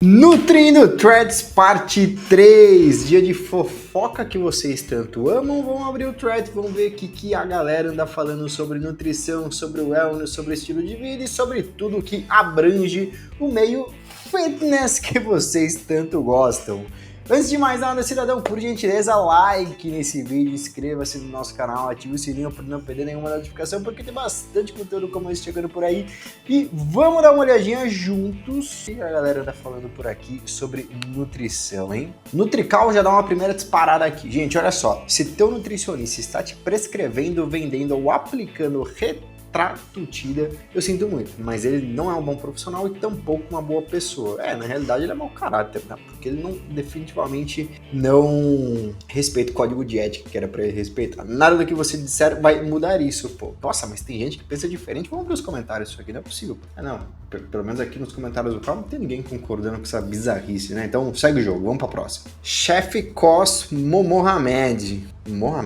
Nutrindo Threads parte 3, dia de fofoca que vocês tanto amam. Vamos abrir o thread, vamos ver o que a galera anda falando sobre nutrição, sobre o wellness, sobre estilo de vida e sobre tudo que abrange o meio fitness que vocês tanto gostam. Antes de mais nada, cidadão, por gentileza, like nesse vídeo, inscreva-se no nosso canal, ative o sininho para não perder nenhuma notificação, porque tem bastante conteúdo como esse chegando por aí. E vamos dar uma olhadinha juntos. E a galera tá falando por aqui sobre nutrição, hein? Nutrical já dá uma primeira disparada aqui. Gente, olha só, se teu nutricionista está te prescrevendo, vendendo ou aplicando Tratutida, eu sinto muito, mas ele não é um bom profissional e tampouco uma boa pessoa. Na realidade ele é mau caráter, né? Porque ele definitivamente não respeita o código de ética que era pra ele respeitar. Nada do que você disser vai mudar isso, pô. Nossa, mas tem gente que pensa diferente. Vamos ver os comentários, isso aqui não é possível. Não, pelo menos aqui nos comentários do canal não tem ninguém concordando com essa bizarrice, né? Então segue o jogo, vamos pra próxima. Chefe Cos Mohamed,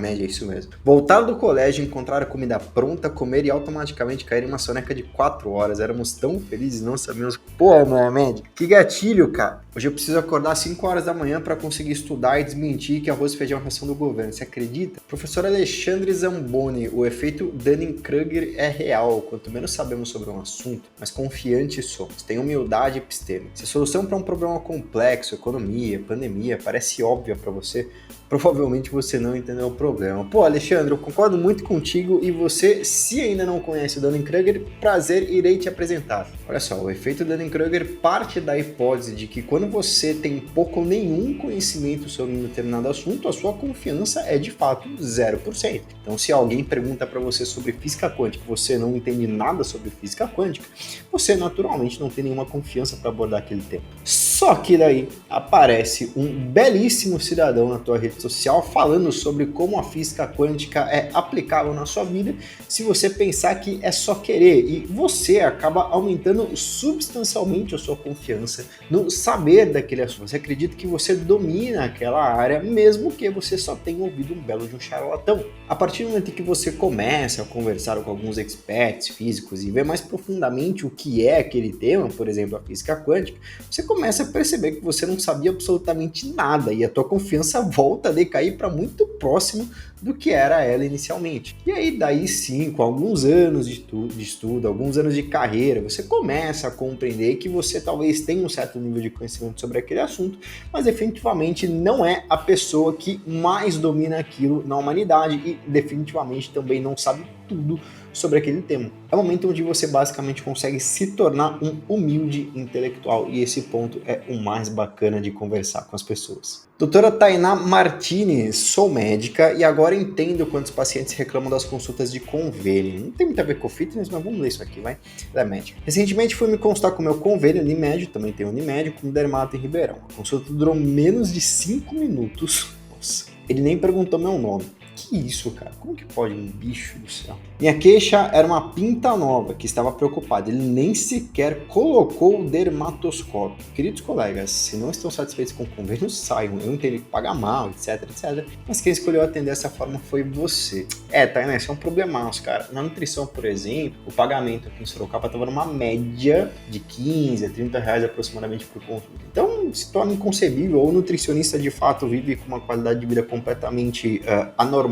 é isso mesmo. Voltaram do colégio, encontraram a comida pronta, comer e automaticamente cair em uma soneca de 4 horas. Éramos tão felizes, não sabíamos. Pô, Mohamed, que gatilho, cara. Hoje eu preciso acordar às 5 horas da manhã para conseguir estudar e desmentir que arroz e feijão é ração do governo. Você acredita? Professor Alexandre Zamboni, o efeito Dunning-Kruger é real. Quanto menos sabemos sobre um assunto, mais confiantes somos. Tem humildade epistêmica. Se a solução para um problema complexo, economia, pandemia, parece óbvia para você, provavelmente você não entendeu o problema. Pô, Alexandre, eu concordo muito contigo e você, se ainda não conhece o Dunning-Kruger, prazer, irei te apresentar. Olha só, o efeito Dunning-Kruger parte da hipótese de que quando você tem pouco ou nenhum conhecimento sobre um determinado assunto, a sua confiança é de fato 0%. Então, se alguém pergunta para você sobre física quântica e você não entende nada sobre física quântica, você naturalmente não tem nenhuma confiança para abordar aquele tema. Só que daí aparece um belíssimo cidadão na tua rede social falando sobre como a física quântica é aplicável na sua vida se você pensar que é só querer, e você acaba aumentando substancialmente a sua confiança no saber daquele assunto. Você acredita que você domina aquela área, mesmo que você só tenha ouvido um belo de um charlatão. A partir do momento em que você começa a conversar com alguns experts físicos e ver mais profundamente o que é aquele tema, por exemplo, a física quântica, você começa a perceber que você não sabia absolutamente nada e a tua confiança volta a decair para muito próximo do que era ela inicialmente. E aí, daí sim, com alguns anos de estudo, alguns anos de carreira, você começa a compreender que você talvez tenha um certo nível de conhecimento sobre aquele assunto, mas definitivamente não é a pessoa que mais domina aquilo na humanidade e definitivamente também não sabe tudo sobre aquele tema. É o momento onde você basicamente consegue se tornar um humilde intelectual, e esse ponto é o mais bacana de conversar com as pessoas. Doutora Tainá Martinez, sou médica e agora entendo quantos pacientes reclamam das consultas de convênio. Não tem muito a ver com fitness, mas vamos ler isso aqui, vai? Ela é médica. Recentemente fui me consultar com o meu convênio Unimed, também tem Unimed, com um dermato em Ribeirão. A consulta durou menos de 5 minutos. Nossa, ele nem perguntou meu nome. Que isso, cara? Como que pode um bicho do céu? Minha queixa era uma pinta nova, que estava preocupada. Ele nem sequer colocou o dermatoscópio. Queridos colegas, se não estão satisfeitos com o convênio, saiam. Eu entendo que paga mal, etc, etc. Mas quem escolheu atender dessa forma foi você. Tainá, isso é um problemaço, cara. Na nutrição, por exemplo, o pagamento aqui em Sorocaba estava numa média de 15 a 30 reais aproximadamente por consulta. Então, se torna inconcebível. Ou o nutricionista, de fato, vive com uma qualidade de vida completamente anormal.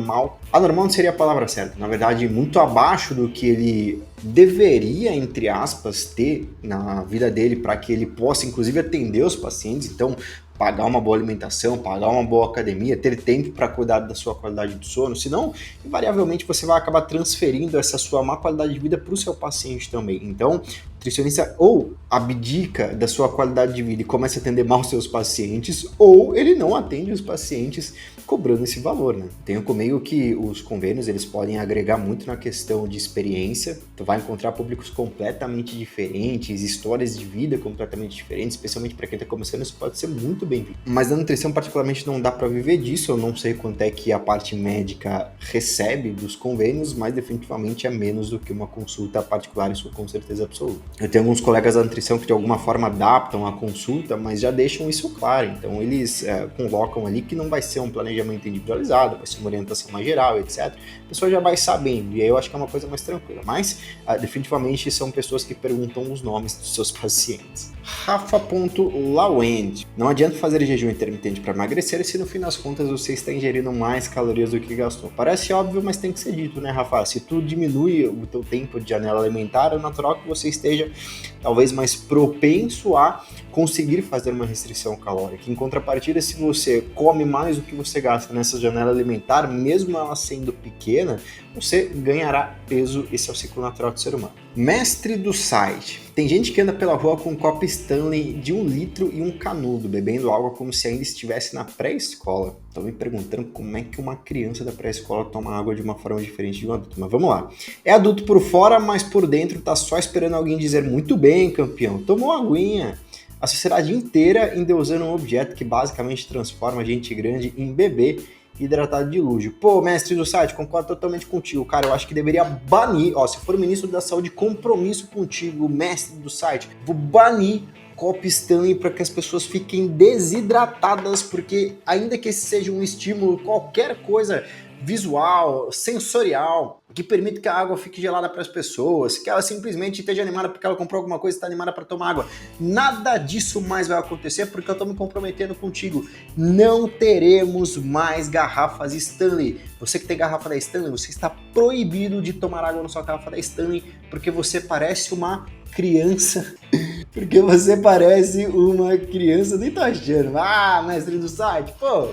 Anormal não seria a palavra certa. Na verdade, muito abaixo do que ele deveria, entre aspas, ter na vida dele para que ele possa, inclusive, atender os pacientes. Então, pagar uma boa alimentação, pagar uma boa academia, ter tempo para cuidar da sua qualidade do sono, senão, invariavelmente, você vai acabar transferindo essa sua má qualidade de vida para o seu paciente também. Então, o nutricionista ou abdica da sua qualidade de vida e começa a atender mal os seus pacientes, ou ele não atende os pacientes cobrando esse valor, né? Tenho comigo que os convênios, eles podem agregar muito na questão de experiência. Tu vai encontrar públicos completamente diferentes, histórias de vida completamente diferentes, especialmente para quem está começando, isso pode ser muito bem-vindo. Mas na nutrição, particularmente, não dá para viver disso. Eu não sei quanto é que a parte médica recebe dos convênios, mas definitivamente é menos do que uma consulta particular, isso com certeza absoluta. Eu tenho alguns colegas da nutrição que de alguma forma adaptam a consulta, mas já deixam isso claro. Então eles colocam ali que não vai ser um planejamento individualizado, vai ser uma orientação mais geral, etc. A pessoa já vai sabendo, e aí eu acho que é uma coisa mais tranquila. Mas definitivamente são pessoas que perguntam os nomes dos seus pacientes. Rafa.lawend. Não adianta fazer jejum intermitente para emagrecer se no fim das contas você está ingerindo mais calorias do que gastou. Parece óbvio, mas tem que ser dito, né, Rafa? Se tu diminui o teu tempo de janela alimentar, é natural que você esteja talvez mais propenso a conseguir fazer uma restrição calórica. Em contrapartida, se você come mais do que você gasta nessa janela alimentar, mesmo ela sendo pequena, você ganhará peso. Esse é o ciclo natural do ser humano. Mestre do site. Tem gente que anda pela rua com um copo Stanley de 1 litro e um canudo, bebendo água como se ainda estivesse na pré-escola. Estou me perguntando como é que uma criança da pré-escola toma água de uma forma diferente de um adulto. Mas vamos lá. É adulto por fora, mas por dentro tá só esperando alguém dizer muito bem, campeão. Tomou aguinha. A sociedade inteira endeusando um objeto que basicamente transforma a gente grande em bebê hidratado de luxo. Pô, mestre do site, concordo totalmente contigo. Cara, eu acho que deveria banir, se for o ministro da saúde, compromisso contigo, mestre do site, vou banir copo Stanley para que as pessoas fiquem desidratadas, porque ainda que esse seja um estímulo, qualquer coisa visual, sensorial, que permite que a água fique gelada para as pessoas, que ela simplesmente esteja animada porque ela comprou alguma coisa e está animada para tomar água. Nada disso mais vai acontecer porque eu estou me comprometendo contigo. Não teremos mais garrafas Stanley. Você que tem garrafa da Stanley, você está proibido de tomar água na sua garrafa da Stanley porque você parece uma criança. Porque você parece uma criança, nem tô achando. Ah, mestre do site, pô,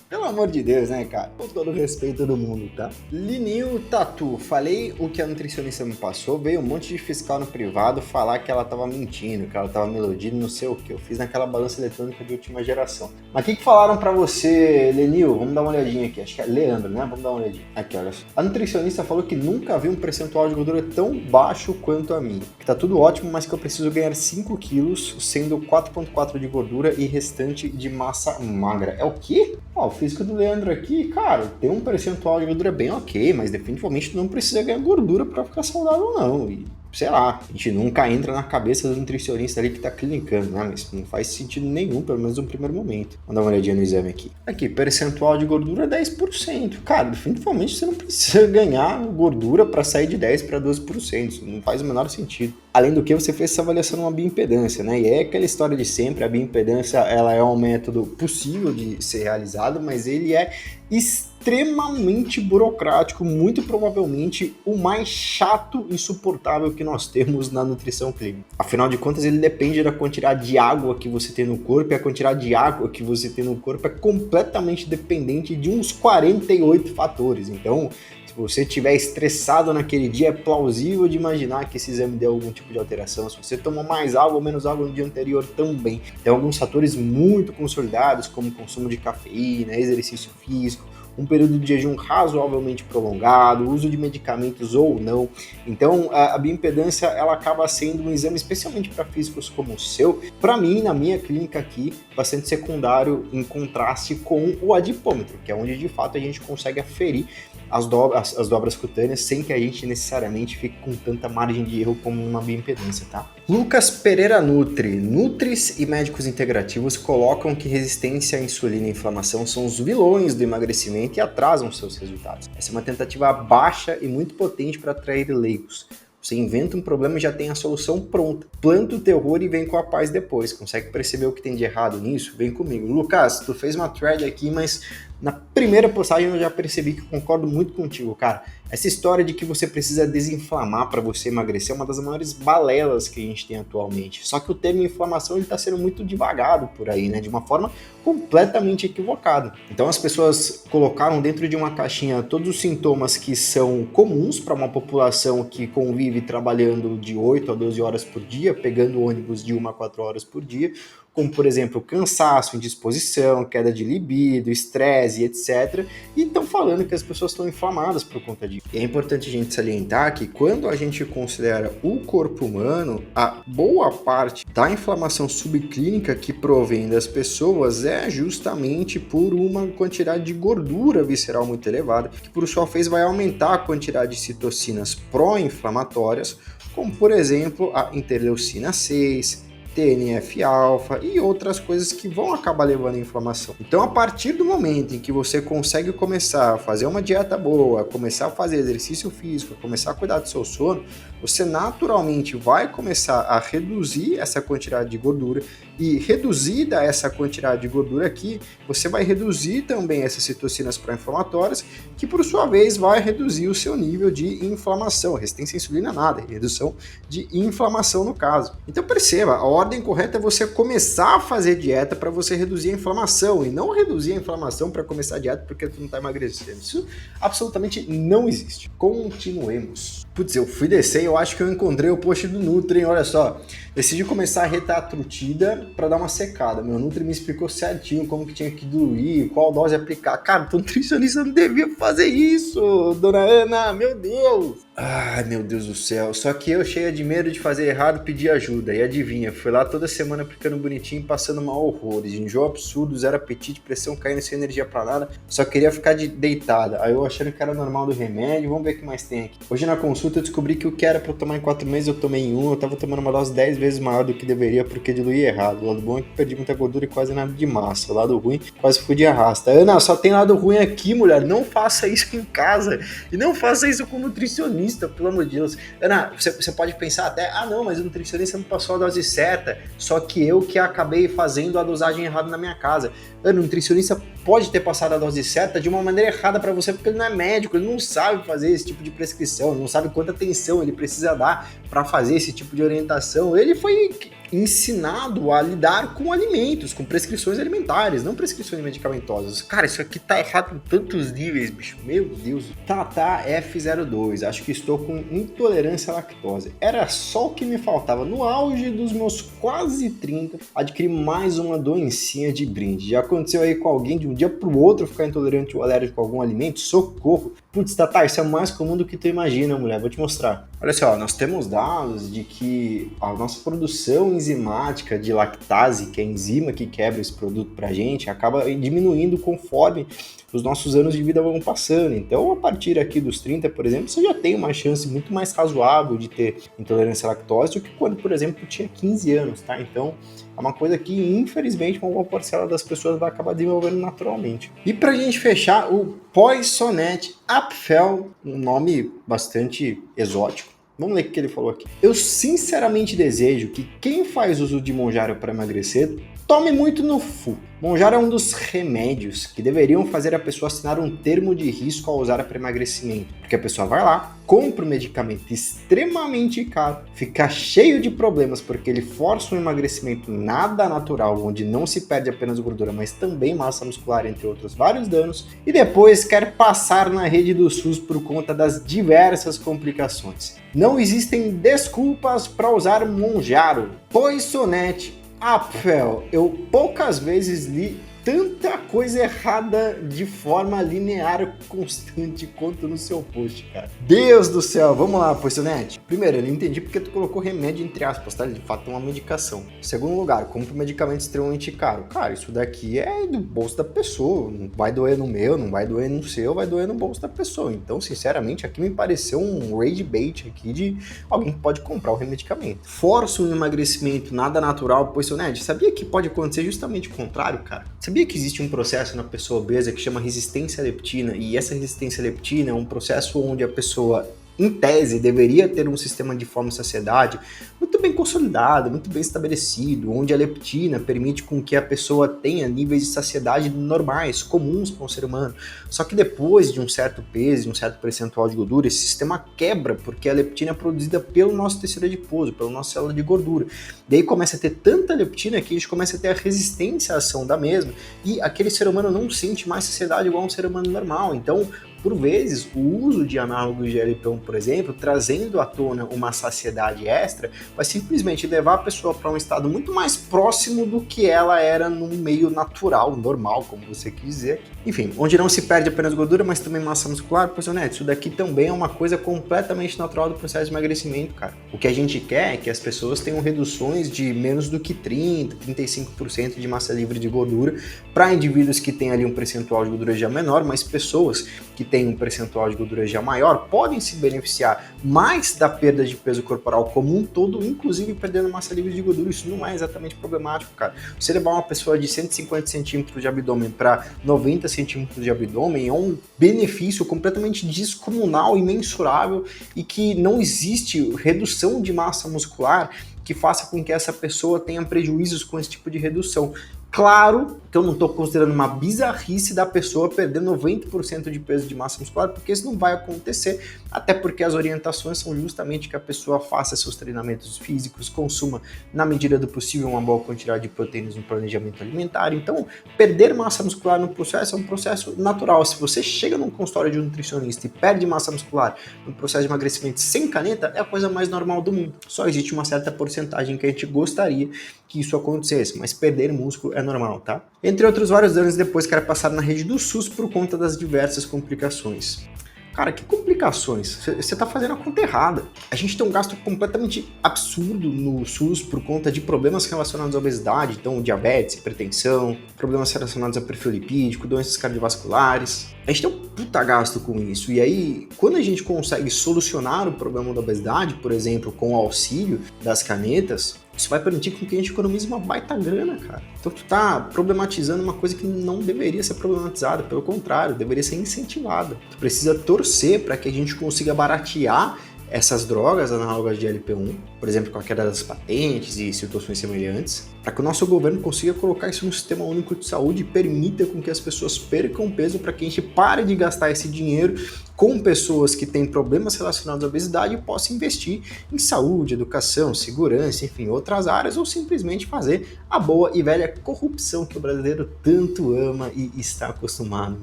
pelo amor de Deus, né, cara? Com todo o respeito do mundo, tá? Lininho Tatu, falei o que a nutricionista me passou, veio um monte de fiscal no privado falar que ela tava mentindo, que ela tava me iludindo, não sei o que. Eu fiz naquela balança eletrônica de última geração. Mas o que falaram pra você, Lenil? Vamos dar uma olhadinha aqui. Acho que é Leandro, né? Vamos dar uma olhadinha. Aqui, olha só. A nutricionista falou que nunca viu um percentual de gordura tão baixo quanto a mim. Que tá tudo ótimo, mas que eu preciso ganhar 5 quilos, sendo 4,4 de gordura e restante de massa magra. É o quê? O físico do Leandro aqui, cara, tem um percentual de gordura bem ok, mas definitivamente tu não precisa ganhar gordura pra ficar saudável, não. E, sei lá, a gente nunca entra na cabeça do nutricionista ali que tá clinicando, né? Mas não faz sentido nenhum, pelo menos no primeiro momento. Vamos dar uma olhadinha no exame aqui. Aqui, percentual de gordura 10%. Cara, definitivamente você não precisa ganhar gordura para sair de 10% para 12%. Isso não faz o menor sentido. Além do que, você fez essa avaliação numa bioimpedância, né? E é aquela história de sempre, a bioimpedância, ela é um método possível de ser realizado, mas ele é extremamente burocrático, muito provavelmente o mais chato e insuportável que nós temos na nutrição clínica. Afinal de contas, ele depende da quantidade de água que você tem no corpo, e a quantidade de água que você tem no corpo é completamente dependente de uns 48 fatores. Então, se você estiver estressado naquele dia, é plausível de imaginar que esse exame deu algum tipo de alteração. Se você tomou mais água ou menos água no dia anterior também. Tem alguns fatores muito consolidados, como consumo de cafeína, exercício físico, um período de jejum razoavelmente prolongado, uso de medicamentos ou não. Então, a bioimpedância, ela acaba sendo um exame especialmente para físicos como o seu. Para mim, na minha clínica aqui, bastante secundário em contraste com o adipômetro, que é onde de fato a gente consegue aferir as dobras cutâneas sem que a gente necessariamente fique com tanta margem de erro como numa bioimpedância, tá? Lucas Pereira Nutri. Nutris e médicos integrativos colocam que resistência à insulina e inflamação são os vilões do emagrecimento e atrasam seus resultados. Essa é uma tentativa baixa e muito potente para atrair leigos. Você inventa um problema e já tem a solução pronta. Planta o terror e vem com a paz depois. Consegue perceber o que tem de errado nisso? Vem comigo. Lucas, tu fez uma thread aqui, mas na primeira postagem eu já percebi que eu concordo muito contigo, cara. Essa história de que você precisa desinflamar para você emagrecer é uma das maiores balelas que a gente tem atualmente. Só que o termo inflamação está sendo muito divagado por aí, né? De uma forma completamente equivocada. Então as pessoas colocaram dentro de uma caixinha todos os sintomas que são comuns para uma população que convive trabalhando de 8 a 12 horas por dia, pegando ônibus de 1 a 4 horas por dia, como, por exemplo, cansaço, indisposição, queda de libido, estresse, etc. E estão falando que as pessoas estão inflamadas por conta disso. E é importante a gente salientar que quando a gente considera o corpo humano, a boa parte da inflamação subclínica que provém das pessoas é justamente por uma quantidade de gordura visceral muito elevada, que por sua vez vai aumentar a quantidade de citocinas pró-inflamatórias, como, por exemplo, a interleucina 6, TNF-alfa e outras coisas que vão acabar levando à inflamação. Então, a partir do momento em que você consegue começar a fazer uma dieta boa, começar a fazer exercício físico, começar a cuidar do seu sono, você naturalmente vai começar a reduzir essa quantidade de gordura, e reduzida essa quantidade de gordura aqui, você vai reduzir também essas citocinas pró-inflamatórias, que por sua vez vai reduzir o seu nível de inflamação. Resistência à insulina nada, redução de inflamação no caso. Então perceba, a ordem correta é você começar a fazer dieta para você reduzir a inflamação, e não reduzir a inflamação para começar a dieta porque tu não está emagrecendo. Isso absolutamente não existe. Continuemos. Putz, eu fui descer e eu acho que eu encontrei o post do Nutri, hein? Olha só. Decidi começar a retar a trutida para dar uma secada. Meu Nutri me explicou certinho como que tinha que diluir, qual dose aplicar. Cara, o nutricionista não devia fazer isso, dona Ana, meu Deus. Ai, meu Deus do céu. Só que eu, cheia de medo de fazer errado, pedi ajuda. E adivinha, fui lá toda semana aplicando bonitinho, passando mal horrores. Enjoo absurdo, zero apetite, pressão caindo, sem energia pra nada. Só queria ficar deitada. Aí eu achando que era normal do remédio. Vamos ver o que mais tem aqui. Hoje na consulta eu descobri que o que era pra eu tomar em 4 meses, eu tomei em 1. Eu tava tomando uma dose 10 vezes maior do que deveria porque diluí errado. O lado bom é que perdi muita gordura e quase nada de massa. O lado ruim, quase fui de arrasta. Ana, só tem lado ruim aqui, mulher. Não faça isso em casa. E não faça isso com nutricionista, pelo amor de Deus. Ana, você pode pensar até, não, mas o nutricionista não passou a dose certa, só que eu que acabei fazendo a dosagem errada na minha casa. Ana, o nutricionista pode ter passado a dose certa de uma maneira errada para você, porque ele não é médico, ele não sabe fazer esse tipo de prescrição, ele não sabe quanta atenção ele precisa dar para fazer esse tipo de orientação. Ele foi ensinado a lidar com alimentos, com prescrições alimentares, não prescrições medicamentosas. Cara, isso aqui tá errado em tantos níveis, bicho. Meu Deus. Tata F02, acho que estou com intolerância à lactose. Era só o que me faltava. No auge dos meus quase 30, adquiri mais uma doencinha de brinde. Já aconteceu aí com alguém de um dia pro outro ficar intolerante ou alérgico a algum alimento? Socorro. Putz, Tata, isso é mais comum do que tu imagina, mulher. Vou te mostrar. Olha só, nós temos dados de que a nossa produção enzimática de lactase, que é a enzima que quebra esse produto pra gente, acaba diminuindo conforme os nossos anos de vida vão passando. Então, a partir aqui dos 30, por exemplo, você já tem uma chance muito mais razoável de ter intolerância à lactose do que quando, por exemplo, tinha 15 anos, tá? Então, é uma coisa que, infelizmente, uma boa parcela das pessoas vai acabar desenvolvendo naturalmente. E pra gente fechar, o Poisonette Apfel, um nome bastante exótico. Vamos ler o que ele falou aqui. Eu sinceramente desejo que quem faz uso de Mounjaro para emagrecer tome muito no fu. Mounjaro é um dos remédios que deveriam fazer a pessoa assinar um termo de risco ao usar para emagrecimento. Porque a pessoa vai lá, compra um medicamento extremamente caro, fica cheio de problemas porque ele força um emagrecimento nada natural, onde não se perde apenas gordura, mas também massa muscular, entre outros vários danos, e depois quer passar na rede do SUS por conta das diversas complicações. Não existem desculpas para usar Mounjaro. Poisonette Apfel, eu poucas vezes li tanta coisa errada de forma linear constante quanto no seu post, cara. Deus do céu, vamos lá, Poisonette. Primeiro, eu não entendi porque tu colocou remédio entre aspas, tá? De fato é uma medicação. Segundo lugar, compra um medicamento extremamente caro. Cara, isso daqui é do bolso da pessoa. Não vai doer no meu, não vai doer no seu, vai doer no bolso da pessoa. Então, sinceramente, aqui me pareceu um rage bait aqui de alguém que pode comprar o medicamento. Força um emagrecimento nada natural, Poisonette. Sabia que pode acontecer justamente o contrário, cara? Sabia que existe um processo na pessoa obesa que chama resistência à leptina, e essa resistência à leptina é um processo onde a pessoa, em tese, deveria ter um sistema de fome e saciedade muito bem consolidado, muito bem estabelecido, onde a leptina permite com que a pessoa tenha níveis de saciedade normais, comuns para um ser humano. Só que depois de um certo peso, de um certo percentual de gordura, esse sistema quebra, porque a leptina é produzida pelo nosso tecido adiposo, pela nossa célula de gordura. Daí começa a ter tanta leptina que a gente começa a ter a resistência à ação da mesma, e aquele ser humano não sente mais saciedade igual um ser humano normal. Então, por vezes, o uso de análogos de GLP-1, por exemplo, trazendo à tona uma saciedade extra, vai simplesmente levar a pessoa para um estado muito mais próximo do que ela era no meio natural, normal, como você quis dizer. Enfim, onde não se perde apenas gordura, mas também massa muscular, Poisonette, isso daqui também é uma coisa completamente natural do processo de emagrecimento, cara. O que a gente quer é que as pessoas tenham reduções de menos do que 30%, 35% de massa livre de gordura para indivíduos que têm ali um percentual de gordura já menor, mas pessoas que têm um percentual de gordura já maior podem se beneficiar mais da perda de peso corporal como um todo, inclusive perdendo massa livre de gordura. Isso não é exatamente problemático, cara. Você levar uma pessoa de 150 centímetros de abdômen para 90 centímetros de abdômen é um benefício completamente descomunal, imensurável, e que não existe redução de massa muscular que faça com que essa pessoa tenha prejuízos com esse tipo de redução. Claro que eu não estou considerando uma bizarrice da pessoa perder 90% de peso de massa muscular, porque isso não vai acontecer, até porque as orientações são justamente que a pessoa faça seus treinamentos físicos, consuma na medida do possível uma boa quantidade de proteínas no planejamento alimentar. Então, perder massa muscular no processo é um processo natural. Se você chega num consultório de um nutricionista e perde massa muscular no processo de emagrecimento sem caneta, é a coisa mais normal do mundo. Só existe uma certa porcentagem que a gente gostaria que isso acontecesse, mas perder músculo é normal, tá? Entre outros vários anos depois que era passado na rede do SUS por conta das diversas complicações. Cara, que complicações? Você tá fazendo a conta errada. A gente tem um gasto completamente absurdo no SUS por conta de problemas relacionados à obesidade, então diabetes, hipertensão, problemas relacionados a perfil lipídico, doenças cardiovasculares. A gente tem um puta gasto com isso. E aí, quando a gente consegue solucionar o problema da obesidade, por exemplo, com o auxílio das canetas, isso vai permitir que a gente economize uma baita grana, cara. Então tu tá problematizando uma coisa que não deveria ser problematizada, pelo contrário, deveria ser incentivada. Tu precisa torcer para que a gente consiga baratear essas drogas análogas de LP1, por exemplo, com a queda das patentes e situações semelhantes, para que o nosso governo consiga colocar isso no sistema único de saúde e permita com que as pessoas percam peso, para que a gente pare de gastar esse dinheiro com pessoas que têm problemas relacionados à obesidade e possa investir em saúde, educação, segurança, enfim, outras áreas, ou simplesmente fazer a boa e velha corrupção que o brasileiro tanto ama e está acostumado,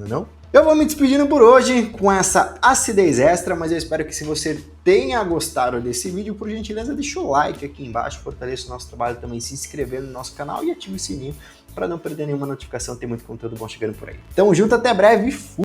não? Eu vou me despedindo por hoje com essa acidez extra, mas eu espero que se você tenha gostado desse vídeo, por gentileza, deixa o like aqui embaixo, fortaleça o nosso trabalho também se inscrevendo no nosso canal e ative o sininho para não perder nenhuma notificação, tem muito conteúdo bom chegando por aí. Tamo junto, até breve, fui!